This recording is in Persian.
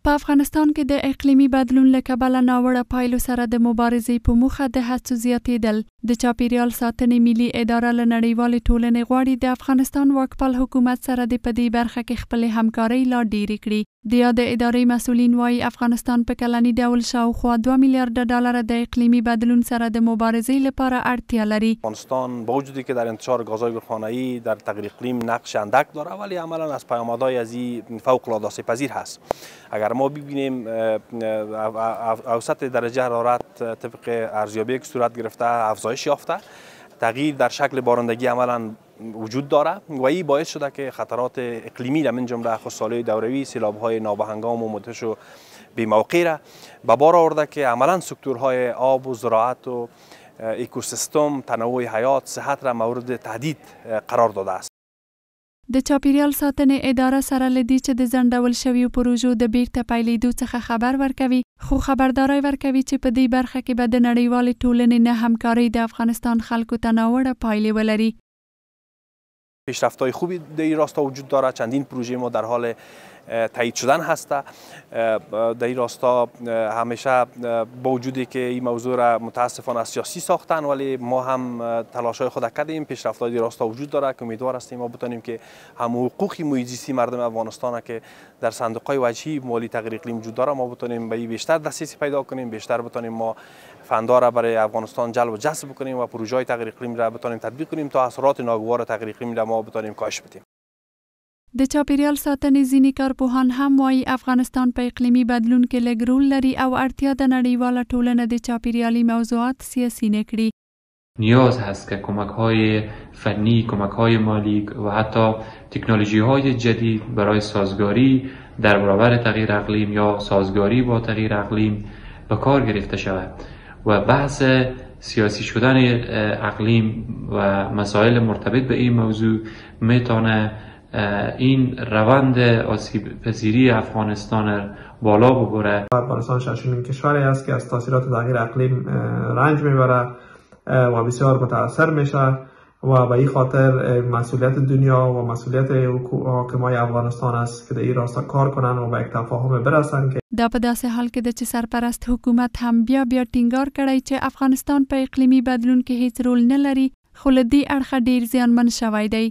په افغانستان کې د اقلیمي بدلون له کبله ناوړه پایلو سره د مبارزې په موخه د هڅو زیاتېدل د چاپیریال ساتنې ملي اداره له نړیوالې ټولنې غواړي د افغانستان واکپال حکومت سره د پدې برخه کې خپلې همکارۍ لا ډېرې کړي. د یادې ادارې مسؤلین وایي افغانستان په کلني ډول شاوخوا 2 میلیارد ډالر د اقلیمي بدلون سره د مبارزې لپاره اړتیا لري. افغانستان با وجودی که در انتشار گازهای گلخانه‌ای در تغییر اقلیم نقش اندک داره ولی عملا از پیامدهای از این فوق العاده آسیب‌پذیر هست. اگر ما ببینیم اوسط درجه حرارت طبق ارزیابی که صورت گرفته افزایش یافته، تغییر در شکل بارندگی عملا وجود داره و این باعث شده که خطرات اقلیمی من جمله خشکسالی دوروی، سیلاب‌های نابهنگام و منتشر و بی‌موقع را به بار آورده که عملا سکتورهای آب و زراعت و اکوسیستم، تنوع حیات، صحت را مورد تهدید قرار داده است. د چاپیریال ساتنې اداره سره لدی چې د ځنډول شویو پروژو د بیرته پیلېدو څخه خبر ورکوي، خو خبرداري ورکوي چې په دې برخه کې به د نړیوالې ټولنې نه همکاري د افغانستان خلکو ته ناوړه پایلې ولري. پیشرفت‌های خوبی در این راستا وجود دارد. چندین پروژه ما در حال تایید شدن هست. در این راستا همیشه با وجودی که این موضوع را متاسفانه سیاسی ساختن ولی ما هم تلاش‌های خود کردیم. پیشرفت‌های در راستا وجود دارد که امیدوار هستیم ما بتونیم که هم حقوقی محیط زیستی مردم افغانستان که در صندوق‌های وجهی مالی تغییر اقلیم وجود داره ما بتونیم به این بیشتر دسترسی پیدا کنیم، بیشتر بتونیم ما فندا را برای افغانستان جلب و جذب کنیم و پروژه‌های تغییر اقلیم را بتونیم تطبیق کنیم تا اثرات ناگوار تغییر اقلیم را ما بتونیم کاهش بدیم. د چاپیریال ساتنې ځینې کارپوهان هم وایي افغانستان په اقلیمي بدلون کې لږ رول لري او اړتیا د نړیواله ټولنه د چاپیریالي موضوعات سیاسي نه کړي. نیاز هست که کمک‌های فنی، کمک‌های مالی و حتی تکنولوژی‌های جدید برای سازگاری در برابر تغییر اقلیم یا سازگاری با تغییر اقلیم به کار گرفته شود و بحث سیاسی شدن اقلیم و مسائل مرتبط به این موضوع میتونه این روند آسیب پذیری افغانستان بالا ببره. افغانستان ششمین کشوری است که از تاثیرات تغییر اقلیم رنج میبره و بسیار متاثر میشه و به این خاطر مسئولیت دنیا و مسئولیت حاکمای افغانستان است که در این راستا کار کنن و به یک تفاهم برسن. که دا په داسې حال کې د چې سرپرست حکومت هم بیا ټینګار کړی چې افغانستان په اقلیمي بدلون کې هیڅ رول نه لري، خو له دې اړخه ډیر زیانمن شوی دی.